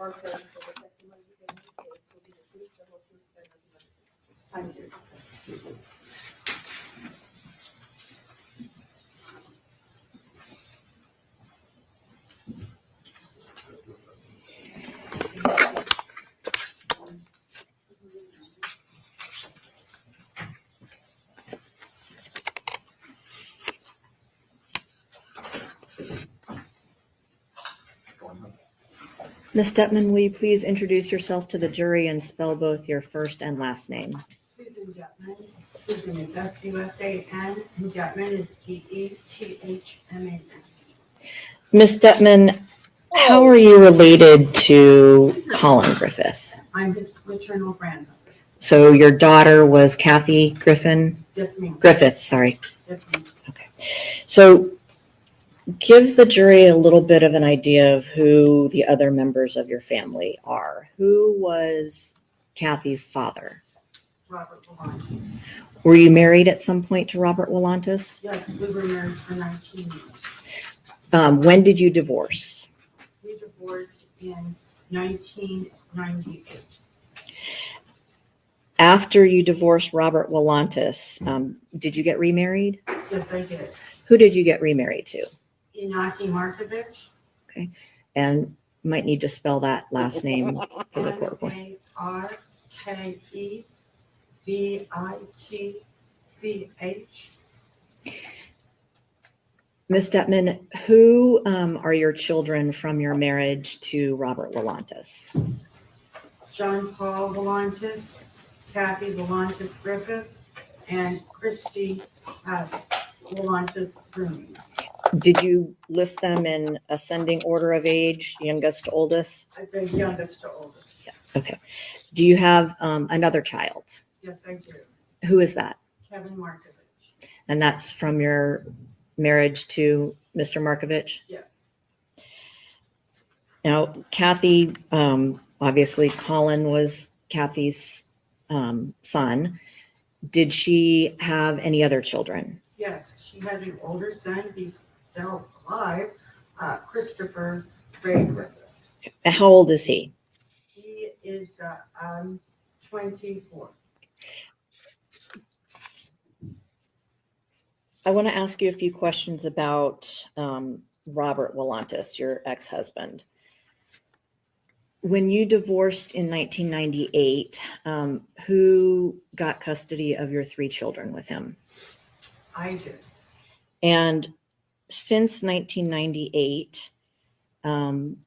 or affirm that the testimony given in this case will be the truth, the whole truth, and nothing but the truth? I do. Ms. Detman, will you please introduce yourself to the jury and spell both your first and last name? Susan Detman. Susan is S-U-S-A-N, and Detman is D-E-T-H-M-A-N. Ms. Detman, how are you related to Collin Griffith? I'm his maternal grandmother. So your daughter was Kathy Griffith? Yes, ma'am. Griffith, sorry. Yes, ma'am. Okay. So give the jury a little bit of an idea of who the other members of your family are. Who was Kathy's father? Robert Volantis. Were you married at some point to Robert Volantis? Yes, we were married for 19 years. When did you divorce? We divorced in 1998. After you divorced Robert Volantis, did you get remarried? Yes, I did. Who did you get remarried to? Inaki Markovich. Okay. And might need to spell that last name for the court report. Markevich. Ms. Detman, who are your children from your marriage to Robert Volantis? John Paul Volantis, Kathy Volantis Griffith, and Christy Volantis Grooming. Did you list them in ascending order of age, youngest to oldest? The youngest to oldest. Yeah. Okay. Do you have another child? Yes, I do. Who is that? Kevin Markovich. And that's from your marriage to Mr. Markovich? Yes. Now, Kathy, obviously Collin was Kathy's son. Did she have any other children? Yes, she had an older son. He's still alive, Christopher Ray Griffith. How old is he? He is 24. I want to ask you a few questions about Robert Volantis, your ex-husband. When you divorced in 1998, who got custody of your 3 children with him? I did. And since 1998,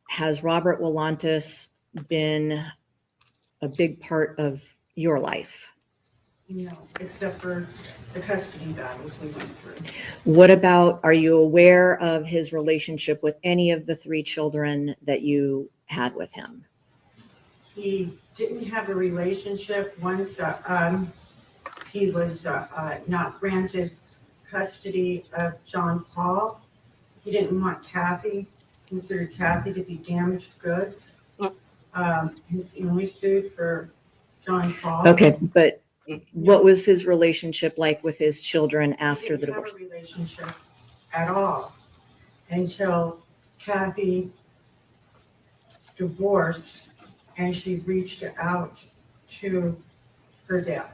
has Robert Volantis been a big part of your life? No, except for the custody battles we went through. What about, are you aware of his relationship with any of the 3 children that you had with him? He didn't have a relationship once he was not granted custody of John Paul. He didn't want Kathy, considered Kathy to be damaged goods. He only sued for John Paul. Okay, but what was his relationship like with his children after the divorce? He didn't have a relationship at all until Kathy divorced and she reached out to her dad.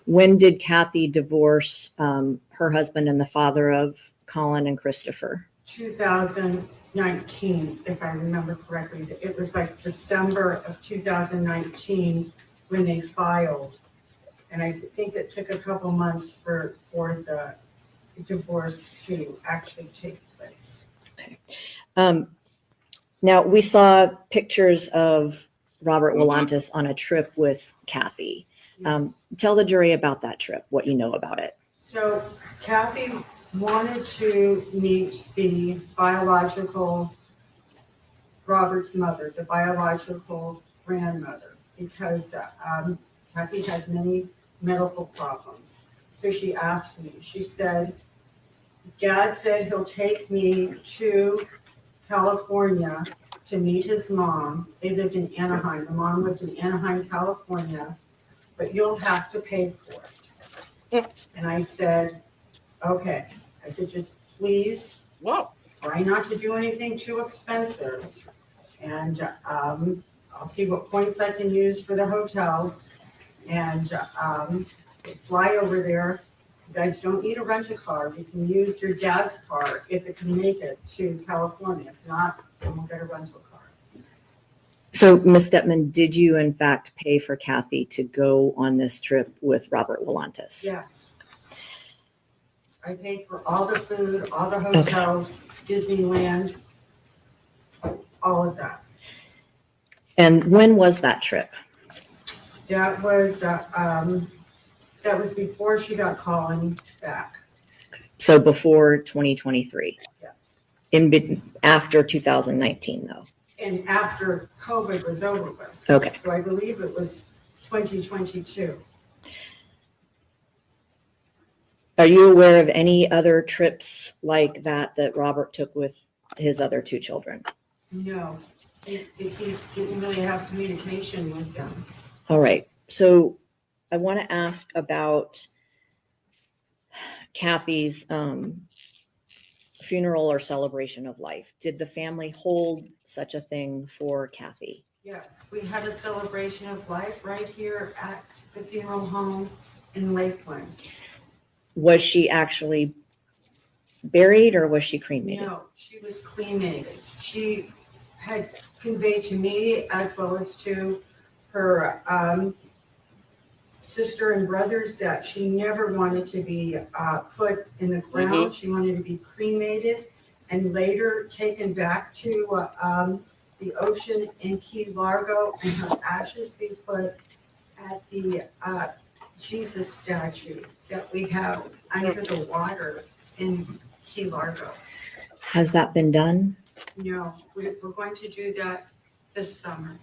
When did Kathy divorce her husband and the father of Collin and Christopher? 2019, if I remember correctly. It was like December of 2019 when they filed. And I think it took a couple months for the divorce to actually take place. Okay. Now, we saw pictures of Robert Volantis on a trip with Kathy. Yes. Tell the jury about that trip, what you know about it. So Kathy wanted to meet the biological Robert's mother, the biological grandmother, because Kathy had many medical problems. So she asked me, she said, Dad said he'll take me to California to meet his mom. They lived in Anaheim. The mom lived in Anaheim, California, but you'll have to pay for it. And I said, okay. I said, just please try not to do anything too expensive. And I'll see what points I can use for the hotels and fly over there. You guys don't need to rent a car. You can use your dad's car if it can make it to California. If not, then we'll get a rental car. So, Ms. Detman, did you in fact pay for Kathy to go on this trip with Robert Wolantis? Yes. I paid for all the food, all the hotels, Disneyland, all of that. And when was that trip? That was before she got Collin back. So before 2023, Yes. After 2019 though. And after COVID was over with. Okay. So I believe it was 2022. Are you aware of any other trips like that that Robert took with his other two children? No, he didn't really have communication with them. All right. So I want to ask about Kathy's funeral or celebration of life. Did the family hold such a thing for Kathy? Yes, we had a celebration of life right here at the funeral home in Lakeland. Was she actually buried or was she cremated? No, she was cremated. She had conveyed to me as well as to her sister and brothers that she never wanted to be put in the ground. She wanted to be cremated and later taken back to the ocean in Key Largo and her ashes be put at the Jesus statue that we have under the water in Key Largo. Has that been done? No, we're going to do that this summer.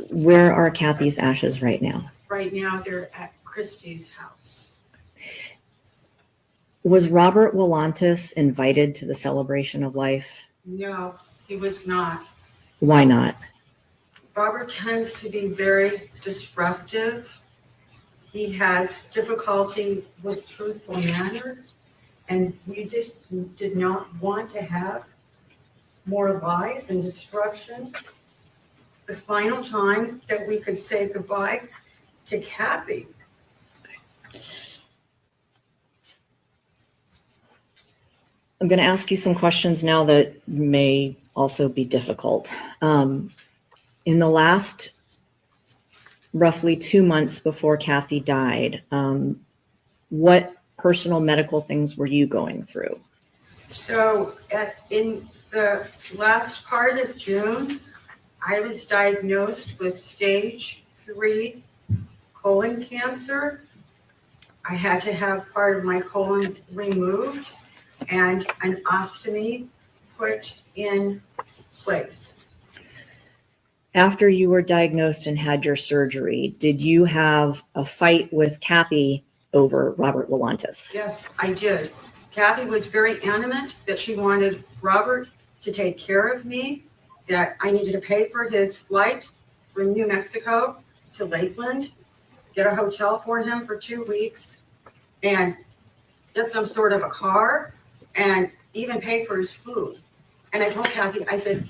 Where are Kathy's ashes right now? Right now, they're at Christie's house. Was Robert Wolantis invited to the celebration of life? No, he was not. Why not? Robert tends to be very disruptive. He has difficulty with truthful manners, and we just did not want to have more lies and disruption. The final time that we could say goodbye to Kathy. I'm going to ask you some questions now that may also be difficult. In the last roughly 2 months before Kathy died, what personal medical things were you going through? So in the last part of June, I was diagnosed with stage 3 colon cancer. I had to have part of my colon removed and an ostomy put in place. After you were diagnosed and had your surgery, did you have a fight with Kathy over Robert Wolantis? Yes, I did. Kathy was very adamant that she wanted Robert to take care of me, that I needed to pay for his flight from New Mexico to Lakeland, get a hotel for him for 2 weeks, and get some sort of a car, and even pay for his food. And I told Kathy, I said,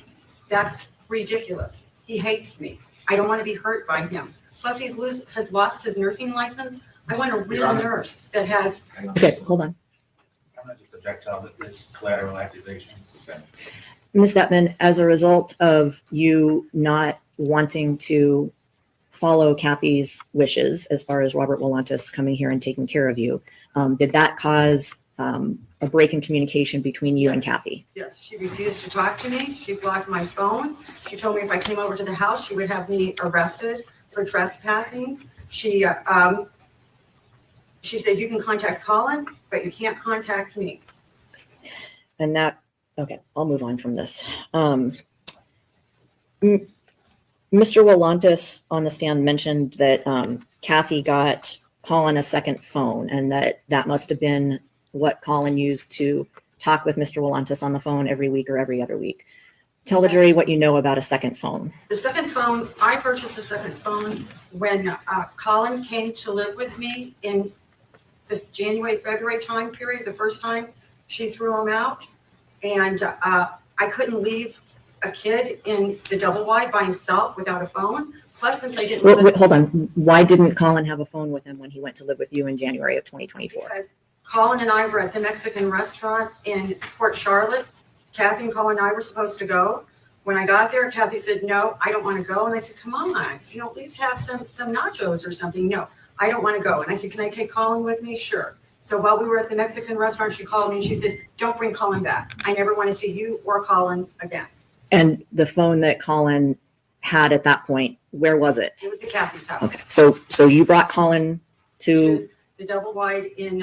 that's ridiculous. He hates me. I don't want to be hurt by him. Plus, has lost his nursing license. I want a real nurse that has. Okay, hold on. I'm not just projectile, but this collateral accusations. The same. Ms. Detman, as a result of you not wanting to follow Kathy's wishes as far as Robert Wolantis coming here and taking care of you, did that cause a break in communication between you and Kathy? Yes, she refused to talk to me. She blocked my phone. She told me if I came over to the house, she would have me arrested for trespassing. She said, you can contact Collin, but you can't contact me. And that, okay, I'll move on from this. Mr. Wolantis on the stand mentioned that Kathy got Collin a second phone and that must have been what Collin used to talk with Mr. Wolantis on the phone every week or every other week. Tell the jury what you know about a second phone. The second phone, I purchased a second phone when Collin came to live with me in the January, February time period, the first time she threw him out. And I couldn't leave a kid in the double wide by himself without a phone. Plus, since I didn't Wait, live wait, hold on. Why didn't Colin have a phone with him when he went to live with you in January of 2024? because Colin and I were at the Mexican restaurant in Port Charlotte. Kathy and Colin and I were supposed to go. When I got there, Kathy said, "No, I don't want to go." And I said, "Come on, at least have some nachos or something." "No, I don't want to go." And I said, "Can I take Colin with me?" "Sure." So while we were at the Mexican restaurant, she called me and she said, "Don't bring Colin back. I never want to see you or Colin again." And the phone that Colin had at that point, where was it? It was at Kathy's house. Okay, so you brought Colin to, The double wide in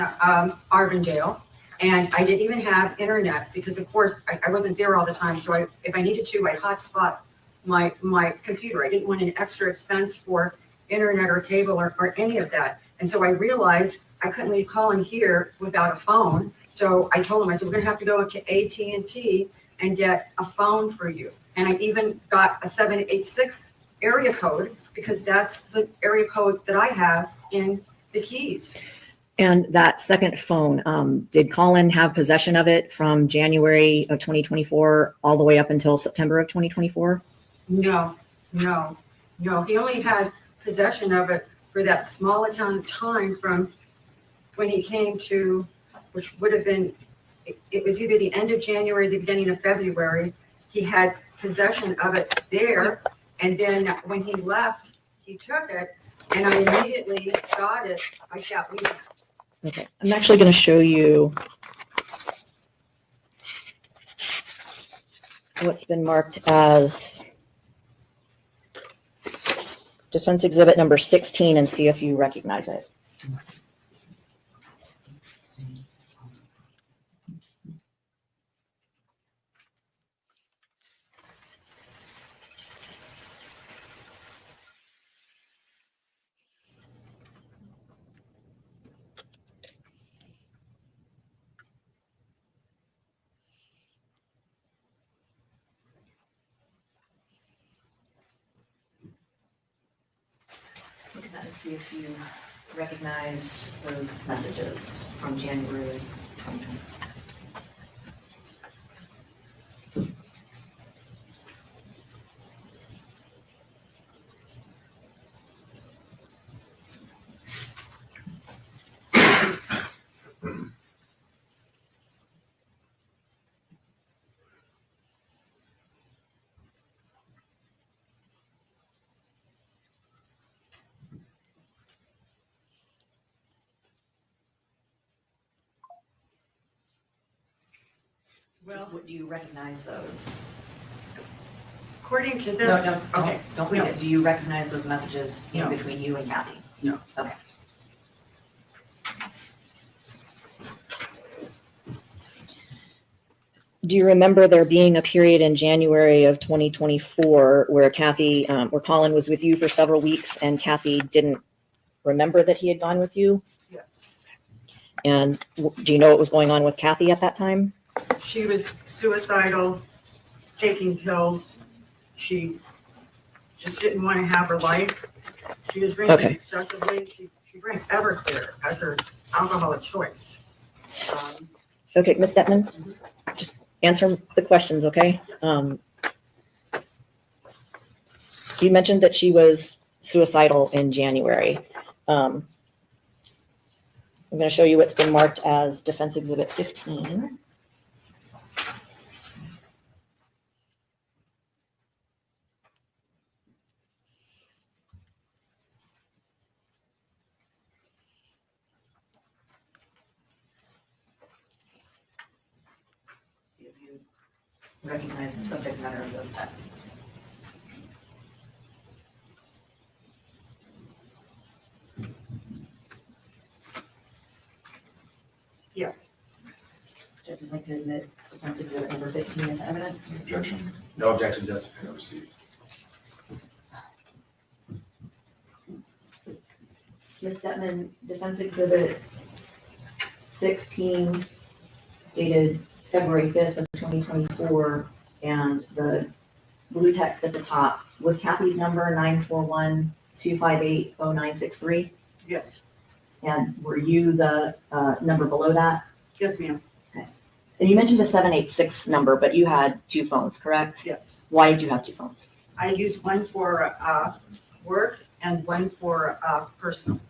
Arvindale. And I didn't even have internet because, of course, I wasn't there all the time. So if I needed to, I'd hotspot my computer. I didn't want an extra expense for internet or cable or any of that. And so I realized I couldn't leave Colin here without a phone. So I told him, I said, "We're going to have to go to AT&T and get a phone for you." And I even got a 786 area code because that's the area code that I have in the Keys. and that second phone, did Colin have possession of it from January of 2024 all the way up until September of 2024? No. He only had possession of it for that small amount of time from when he came to, which would have been, it was either the end of January, the beginning of February. He had possession of it there. And then when he left, he took it and I immediately got it. I got leave. Okay, I'm actually going to show you what's been marked as defense exhibit number 16 and see if you recognize it. Look at that and see if you recognize those messages from January 2020. Well, Do you recognize those? according to this, okay. Don't read read it. Do you recognize those messages No. between you and Kathy? No. Okay. Do you remember there being a period in January of 2024 where Kathy, where Colin was with you for several weeks and Kathy didn't remember that he had gone with you? Yes. And do you know what was going on with Kathy at that time? She was suicidal, taking pills. She just didn't want to have her life. She was drinking Okay. excessively. She drank Everclear as her alcohol of choice. Okay, Ms. Detman, just answer the questions, okay? You mentioned that she was suicidal in January. I'm going to show you what's been marked as Defense Exhibit 15. See if you recognize the subject matter of those texts. Yes. Judge would like to admit Defense Exhibit number 15 into evidence. Objection. No objection, Judge. Have a seat. Ms. Detman, Defense Exhibit 16 stated February 5th of 2024, and the blue text at the top was Kathy's number 941-258-0963. Yes. And were you the number below that? Yes, ma'am. And you mentioned the 786 number, but you had 2 phones, correct? Yes. Why did you have 2 phones? I use one for work and one for personal.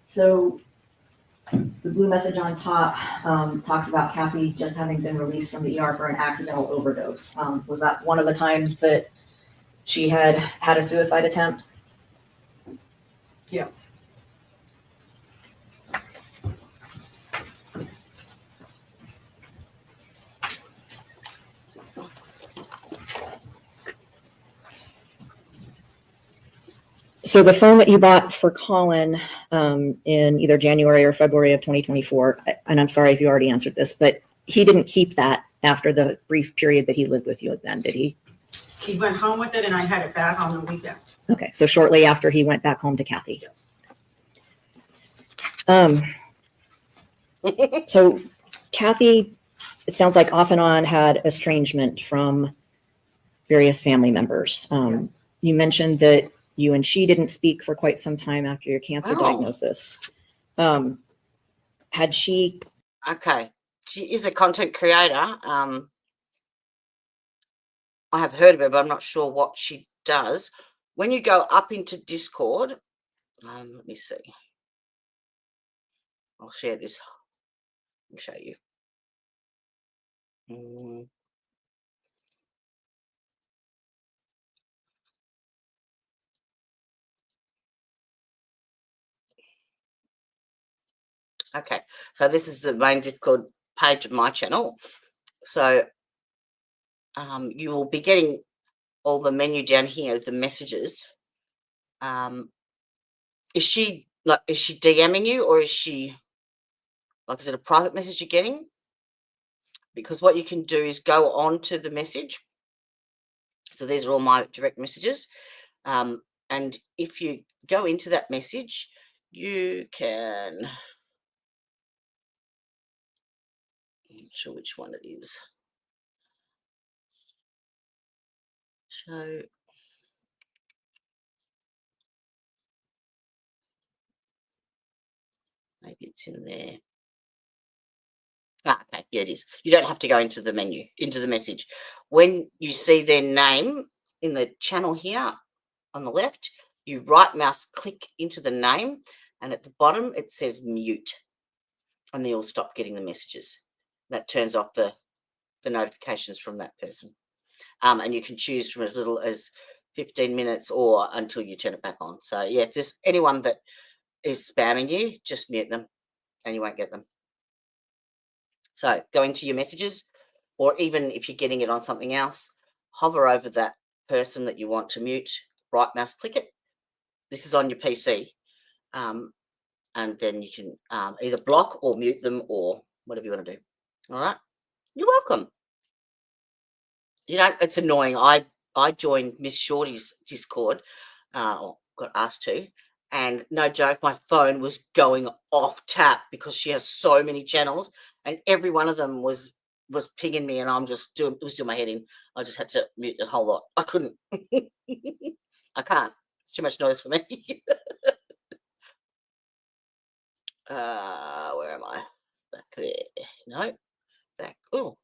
So the blue message on top talks about Kathy just having been released from the ER for an accidental overdose. Was that one of the times that she had a suicide attempt? Yes. So the phone that you bought for Collin in either January or February of 2024, and I'm sorry if you already answered this, but he didn't keep that after the brief period that he lived with you then, did he? He went home with it and I had it back on the weekend. Okay, so shortly after he went back home to Kathy. Yes. So Kathy, it sounds like off and on had estrangement from various family members. Yes. You mentioned that you and she didn't speak for quite some time after your cancer Oh. diagnosis. Had she? Okay. She is a content creator. I have heard of her, but I'm not sure what she does. When you go up into Discord, let me see. I'll share this and show you. Okay, so this is the main Discord page of my channel. So you will be getting all the menu down here, the messages. Is she DMing you, or is she like, is it a private message you're getting? Because what you can do is go on to the message. So these are all my direct messages. And if you go into that message, you can, I'm not sure which one it is. So maybe it's in there. Okay, yeah, it is. You don't have to go into the menu, into the message. When you see their name in the channel here on the left, you right mouse click into the name, and at the bottom it says mute, and then you'll stop getting the messages. That turns off the notifications from that person. And you can choose from as little as 15 minutes or until you turn it back on. So yeah, if there's anyone that is spamming you, just mute them and you won't get them. So go into your messages, or even if you're getting it on something else, hover over that person that you want to mute, right mouse click it. This is on your PC. And then you can either block or mute them or whatever you want to do. All right. You're welcome. You know, it's annoying. I joined Miss Shorty's Discord, or got asked to, and no joke, my phone was going off tap because she has so many channels, and every one of them was pinging me, and it was doing my head in. I just had to mute the whole lot. I couldn't. I can't. It's too much noise for me. Where am I? Back there. No. Back. Oh.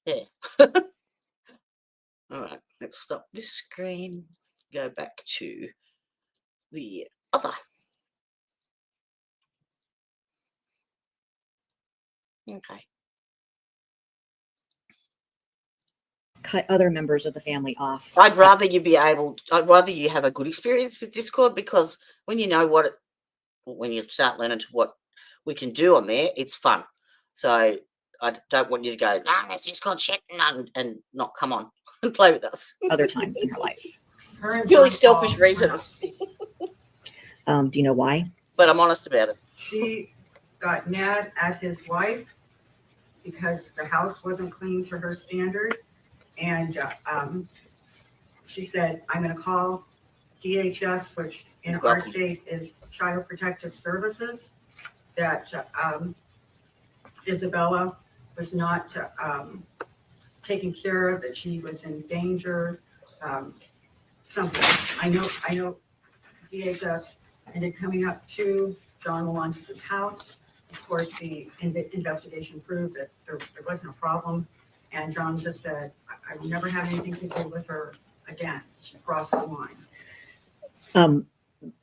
Yeah. All right. Let's stop this screen. Go back to the other. Okay. Cut other members of the family off. I'd rather you have a good experience with Discord, because when you know when you start learning what we can do on there, it's fun. So I don't want you to go, no, it's Discord shit, and not come on and play with us. Other times in her life. Her and Purely John selfish Paul were not reasons. speaking. Do you know why? But I'm honest about it. She got mad at his wife because the house wasn't clean to her standard. And she said, I'm going to call DHS, which in our state is Child Protective Services, that Isabella was not taken care of, that she was in danger, something. I know DHS ended coming up to John Melantis' house of course, the investigation proved that there wasn't a problem. And John just said, I will never have anything to do with her again. She crossed the line.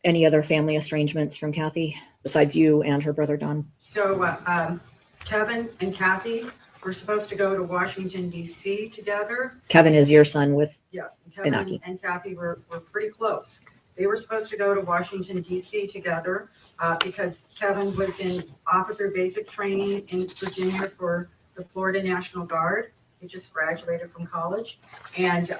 Any other family estrangements from Kathy besides you and her brother Don? So Kevin and Kathy were supposed to go to Washington, D.C. together. Kevin is your son with Yes, and Kevin Inaki. and Kathy were pretty close. They were supposed to go to Washington, D.C. together because Kevin was in officer basic training in Virginia for the Florida National Guard. He just graduated from college, and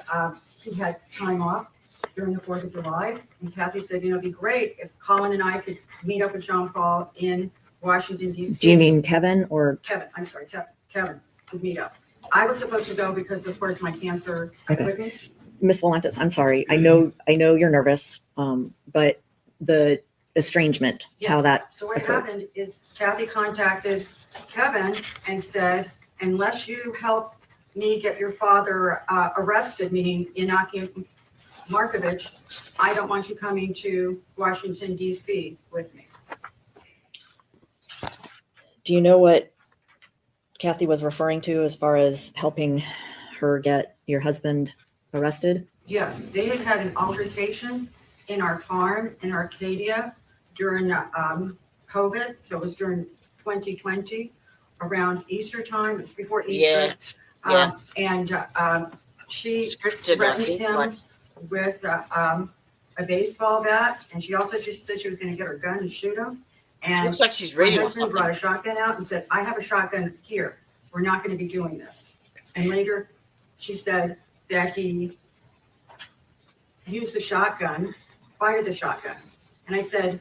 he had time off during the 4th of July. And Kathy said, you know, it'd be great if Collin and I could meet up with Jean Paul in Washington, D.C. Do you mean Kevin or? Kevin, I'm sorry, Kevin would meet up. I was supposed to go because, of course, my cancer, I Okay. couldn't. Miss Volantis, I'm sorry. I know you're nervous, but the estrangement, how Yes. that So what occurred. happened is Kathy contacted Kevin and said, unless you help me get your father arrested, meaning Inaki Markovich, I don't want you coming to Washington, D.C. with me. Do you know what Kathy was referring to as far as helping her get your husband arrested? Yes, they had had an altercation in our farm in Arcadia during COVID. So it was during 2020, around Easter time. It was before Easter. Yeah. And she Scripted, I threatened think. him Like, with a baseball bat. And she also just said she was going to get her gun and shoot him. And looks like she's my reading or husband something. brought a shotgun out and said, I have a shotgun here. We're not going to be doing this. And later she said that he used the shotgun, fired the shotgun. And I said,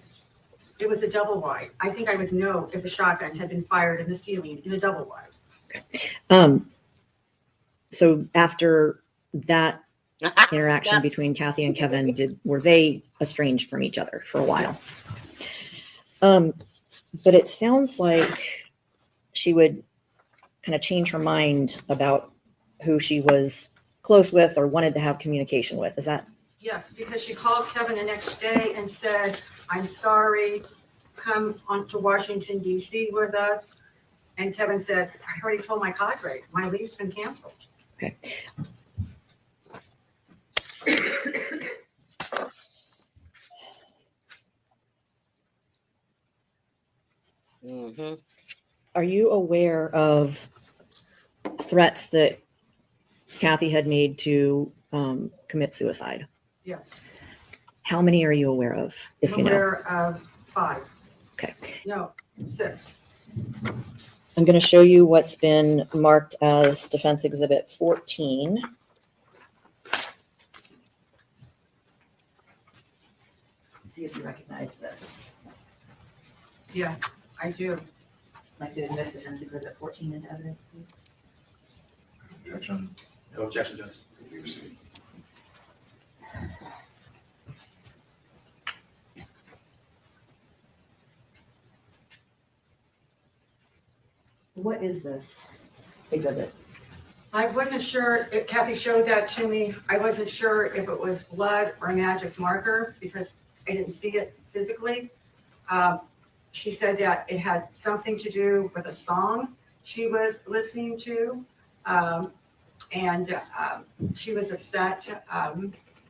it was a double wide. I think I would know if a shotgun had been fired in the ceiling in a double wide. So after that interaction Stuff. between Kathy and Kevin, were they estranged from each other for a while? But it sounds like she would kind of change her mind about who she was close with or wanted to have communication with. Is that? Yes, because she called Kevin the next day and said, I'm sorry, come on to Washington, D.C. with us. And Kevin said, I already told my cadre, my leave's been canceled. Okay. Mhm. Are you aware of threats that Kathy had made to commit suicide? Yes. How many are you aware of, if I'm you know? aware of 5. Okay. No, 6. I'm going to show you what's been marked as Defense Exhibit 14. See if you recognize this. Yes, I do. Like to admit Defense Exhibit 14 into evidence, please. Objection. No objection, Judge. What is this exhibit? I wasn't sure, if Kathy showed that to me. I wasn't sure if it was blood or a magic marker because I didn't see it physically. She said that it had something to do with a song she was listening to. And she was upset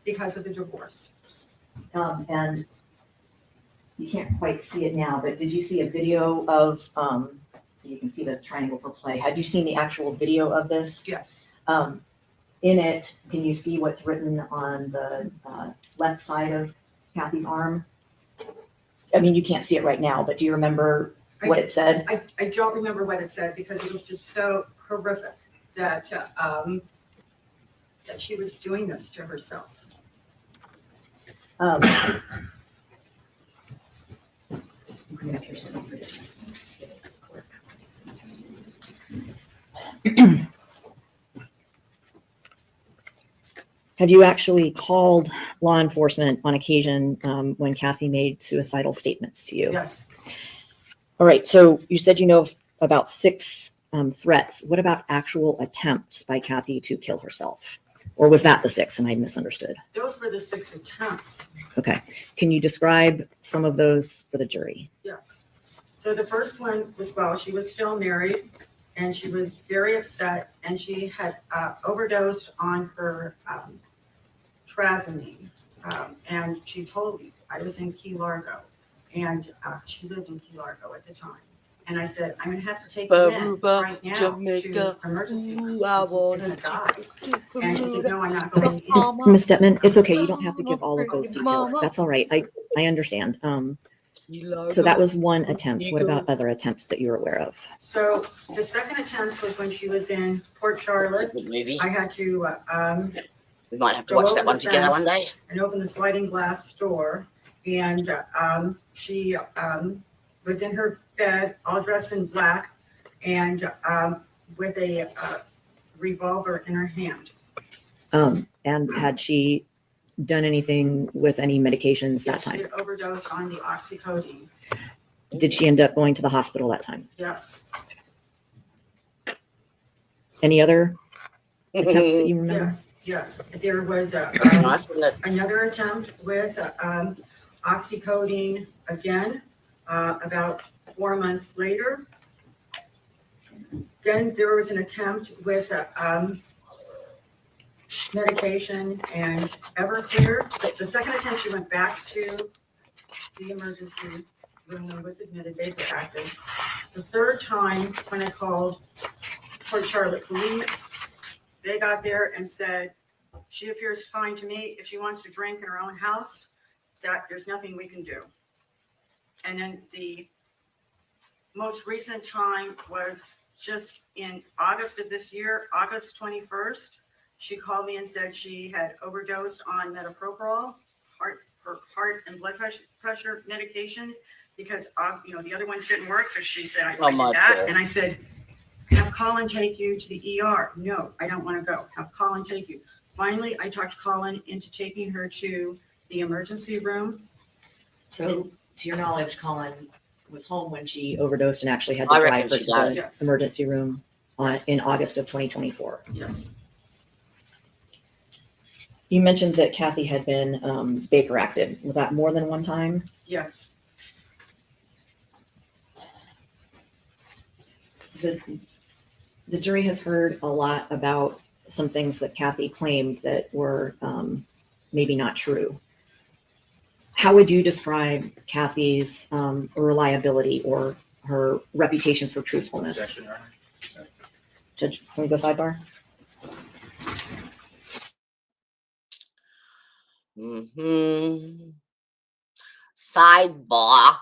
because of the divorce. And you can't quite see it now, but did you see a video of, so you can see the triangle for play. Had you seen the actual video of this? Yes. In it, can you see what's written on the left side of Kathy's arm? I mean, you can't see it right now, but do you remember what it said? I don't remember what it said because it was just so horrific that that she was doing this to herself. Bring up your screen for this. Have you actually called law enforcement on occasion when Kathy made suicidal statements to you? Yes. All right, so you said you know of about 6 threats. What about actual attempts by Kathy to kill herself? Or was that the 6 and I misunderstood? Those were the 6 attempts. Okay, can you describe some of those for the jury? Yes. So the first one was while she was still married, and she was very upset, and she had overdosed on her trazamine. And she told me, I was in Key Largo, and she lived in Key Largo at the time. And I said, I'm gonna have to take you in right now to emergency room. I You're gonna die. And she said, no, I'm not going in. Ms. Detman, it's okay. You don't have to give all of those details. That's all right. I understand. So that was one attempt. What about other attempts that you're aware of? So the second attempt was when she was in Port It's a Charlotte. good movie. I had to We might have to go watch over that one the together one fence. day. and open the sliding glass door. And she was in her bed, all dressed in black, and with a revolver in her hand. And had she done anything with any medications that Yes, she time? had overdosed on the oxycodone. Did she end up going to the hospital that time? Yes, Any other attempts that you remember? yes. There was Nice, wasn't it? another attempt with oxycodone again, about 4 months later. Then there was an attempt with medication and Everclear. The second attempt, she went back to the emergency room and was admitted, they were active. The third time, when I called Port Charlotte Police, they got there and said, she appears fine to me. If she wants to drink in her own house, that there's nothing we can do. And then the most recent time was just in August of this year, August 21st. She called me and said she had overdosed on metoprolol, her heart and blood pressure medication, because the other ones didn't work. So she said, I Oh did my that. God. And I said, have Collin take you to the ER. No, I don't want to go. Have Collin take you. Finally, I talked Collin into taking her to the emergency room. So to your knowledge, Collin was home when she overdosed and actually had to I drive reckon her she to does. the Yes. emergency room in August of 2024. Yes. You mentioned that Kathy had been Baker acted. Was that more than one time? Yes. The jury has heard a lot about some things that Kathy claimed that were maybe not true. How would you describe Kathy's reliability or her reputation for truthfulness? Objection, Your Honor. Judge, can we go sidebar? Sidebar.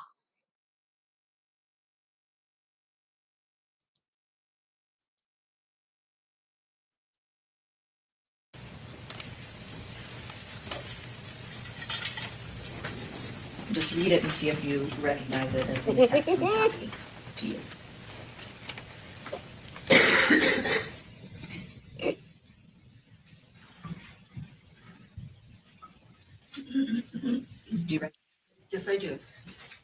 Just read it and see if you recognize it as being text from Kathy to you. Do you recognize? Yes, I do.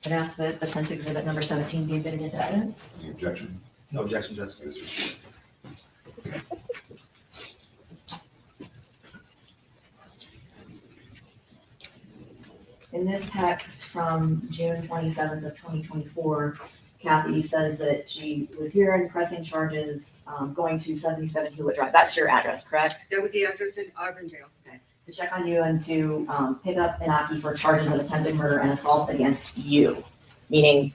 I'd ask that offense exhibit number 17 be admitted into evidence. Any objection? No objection, Judge. It is received. In this text from June 27th of 2024, Kathy says that she was here and pressing charges going to 77 Hewlett Drive. That's your address, correct? That was the address in Auburndale. To check on you and to pick up Inaki for charges of attempted murder and assault against you. Meaning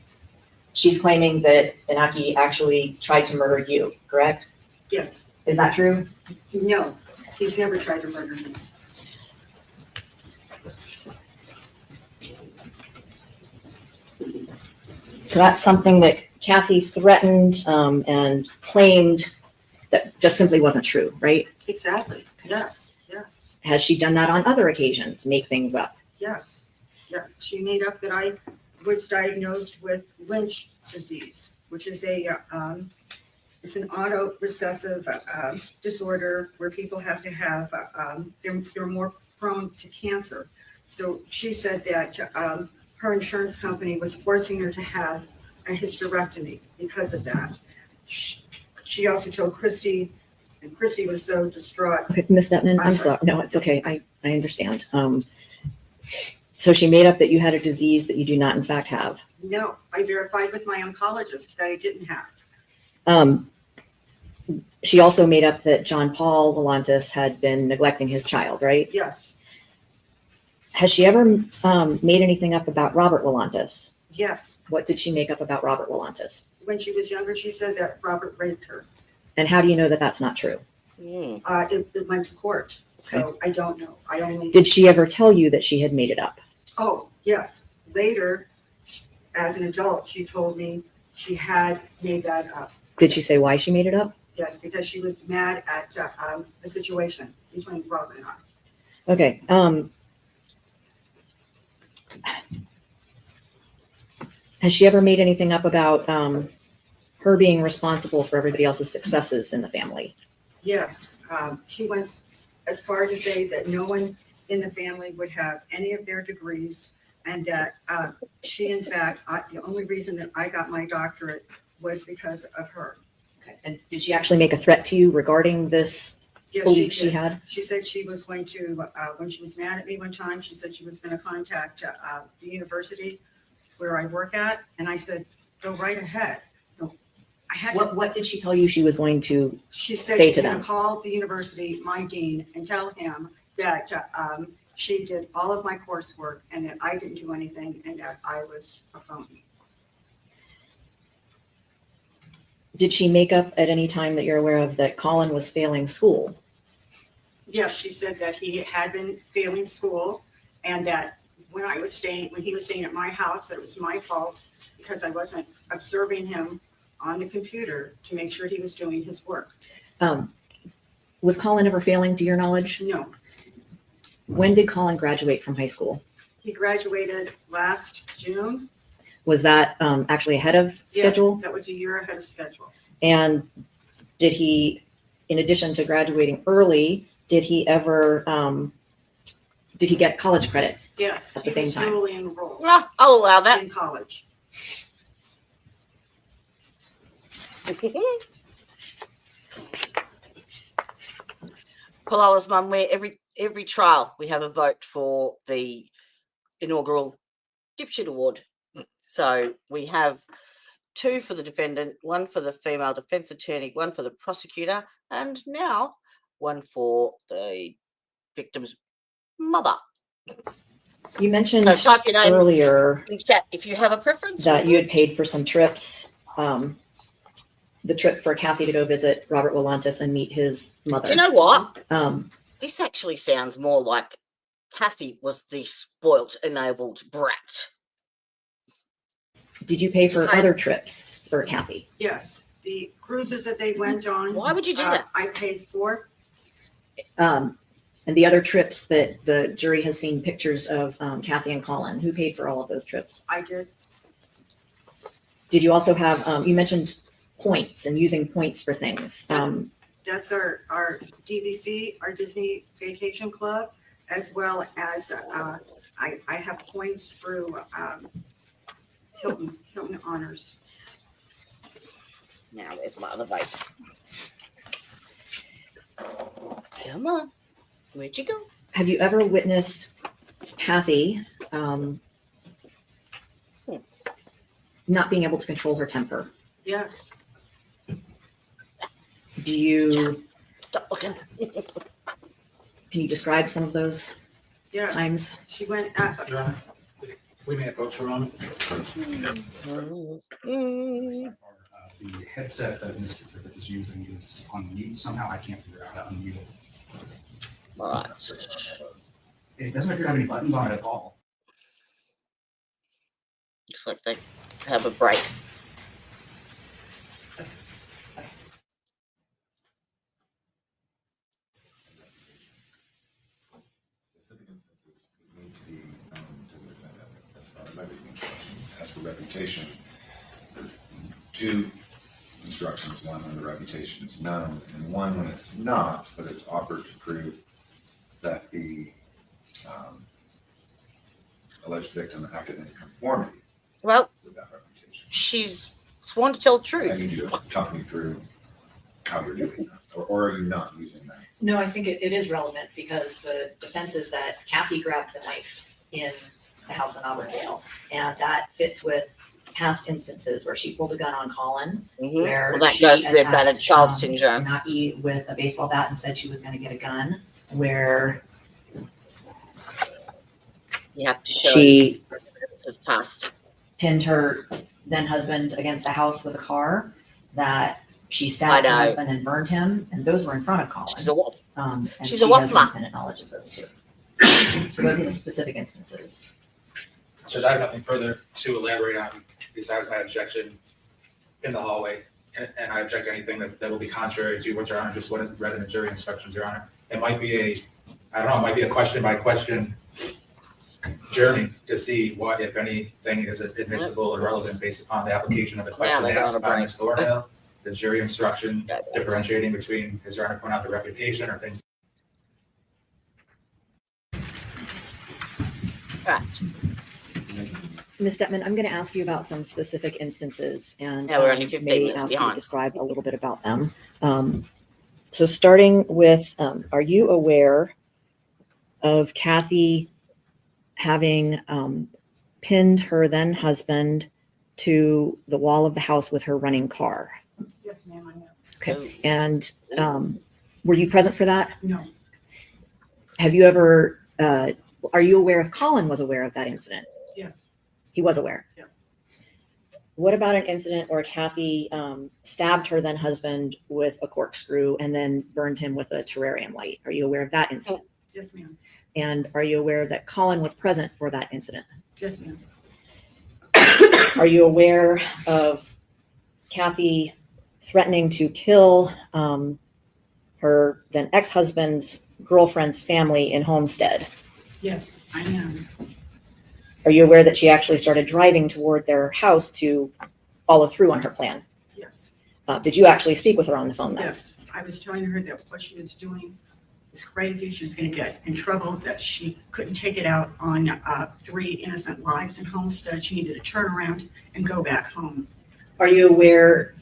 she's claiming that Inaki actually tried to murder you, correct? Yes. Is that true? No, he's never tried to murder me. So that's something that Kathy threatened and claimed that just simply wasn't true, right? Exactly. Yes. Yes. Has she done that on other occasions, make things up? Yes. Yes. She made up that I was diagnosed with Lynch disease, which is it's an auto-recessive disorder where people have to have, they're more prone to cancer. So she said that her insurance company was forcing her to have a hysterectomy because of that. She also told Christy, and Christy was so distraught. Okay, Ms. Detman, I'm I'm sorry. sorry. No, it's okay. I understand. So she made up that you had a disease that you do not in fact have. No, I verified with my oncologist that I didn't have. She also made up that John Paul Volantis had been neglecting his child, right? Yes, Has she ever made anything up about Robert Volantis? yes. What did she make up about Robert Volantis? When she was younger, she said that Robert raped her. And how do you know that that's not true? Mm. It went to court, so I don't know. I only. Did she ever tell you that she had made it up? Oh, yes. Later, as an adult, she told me she had made that up. Did she say why she made it up? Yes, because she was mad at the situation between Robert and I. Okay. Has she ever made anything up about her being responsible for everybody else's successes in the family? Yes, she went as far to say that no one in the family would have any of their degrees, and that she, in fact, the only reason that I got my doctorate was because of her. Okay. And did she actually make a threat to you regarding this Yes, belief she did. had? She said she was going to, when she was mad at me one time, she said she was going to contact the university where I work at, and I said, go right ahead. No, I had to. What did she tell you she was going to? She said say she's to going them? to call the university, my dean, and tell him that she did all of my coursework and that I didn't do anything and that I was a phony. Did she make up at any time that you're aware of that Collin was failing school? Yes, she said that he had been failing school and that when he was staying at my house, that it was my fault because I wasn't observing him on the computer to make sure he was doing his work. Was Collin ever failing to your knowledge? No, When did Collin graduate from high school? he graduated last June. Was that actually ahead of schedule? Yes, that was a year ahead of schedule. And did he, in addition to graduating early, did he ever, did he get college credit? Yes, At the he same was time. duly enrolled I'll allow that. in college. Palala's mum, where every trial we have a vote for the inaugural Dipshit Award. So we have 2 for the defendant, 1 for the female defence attorney, 1 for the prosecutor, and now 1 for the victim's mother. You mentioned So type your name earlier in chat if you have a preference. that you had paid for some trips, the trip for Kathy to go visit Robert Volantis and meet his mother. You know what? Um, This actually sounds more like Kathy was the spoilt, enabled brat. did you pay for Sorry. other trips for Kathy? Yes, the cruises that they went on. Why would you do that? I paid for. And the other trips that the jury has seen pictures of Kathy and Collin, who paid for all of those trips? I did. Did you also have, you mentioned points and using points for things. That's our DVC, our Disney Vacation Club, as well as I have points through Hilton Honors. Now there's my other vote. Come on. Where'd you go? Have you ever witnessed Kathy not being able to control her temper? Yes, Do you, Stop looking. can you describe some of those yes. times? She went Your Honor, if we may approach her on. The headset that Mr. Griffith is using is on mute. Somehow I can't figure out how to unmute it. Right. It doesn't appear to have any buttons on it at all. Looks like they have a break. Specific instances need to be known to the defendant as far as everything instruction. As for reputation, there are 2 instructions, one when the reputation is known, and one when it's not, but it's offered to prove that the alleged victim acted in conformity Well, with that reputation. she's sworn to tell the I truth. need you to talk me through how you're doing that, or are you not using that? No, I think it is relevant because the defense is that Kathy grabbed the knife in the house in Auburndale. And that fits with past instances where she pulled a gun on Collin, Mhm. where Well, that she goes to the battered attacked, child syndrome. Naki with a baseball bat and said she was going to get a gun, where You have to show she evidence of past. pinned her then husband against the house with a car, that she stabbed her I know. husband and burned him, and those were in front of Collin. She's a wolf. And she's she a wolf has mom. independent knowledge of those two. So those are the specific instances. Judge, I have nothing further to elaborate on besides my objection in the hallway. And I object to anything that will be contrary to what Your Honor just read in the jury instructions, Your Honor. It might be it might be a question by question journey to see what, if anything, is admissible or relevant based upon the application of the question they're asked gonna by bring- Ms. Thornhill, the jury instruction Yeah. differentiating between, as Your Honor pointed out, the reputation or things. Right. Ms. Detman, I'm going to ask you about some specific instances, and Yeah, we're only 15 may minutes ask you to behind. describe a little bit about them. So starting with, are you aware of Kathy having pinned her then husband to the wall of the house with her running car? Yes, ma'am, I know. Okay. And were you present for that? No, Have you ever, are you aware if Collin was aware of that incident? yes, He was aware. yes. What about an incident where Kathy stabbed her then husband with a corkscrew and then burned him with a terrarium light? Are you aware of that incident? Yes, ma'am. And are you aware that Collin was present for that incident? Yes, ma'am. Are you aware of Kathy threatening to kill her then ex-husband's girlfriend's family in Homestead? Yes, I am. Are you aware that she actually started driving toward their house to follow through on her plan? Yes, Did you actually speak with her on the phone then? yes. I was telling her that what she was doing was crazy. She was going to get in trouble, that she couldn't take it out on 3 innocent lives in Homestead. She needed to turn around and go back home. Are you aware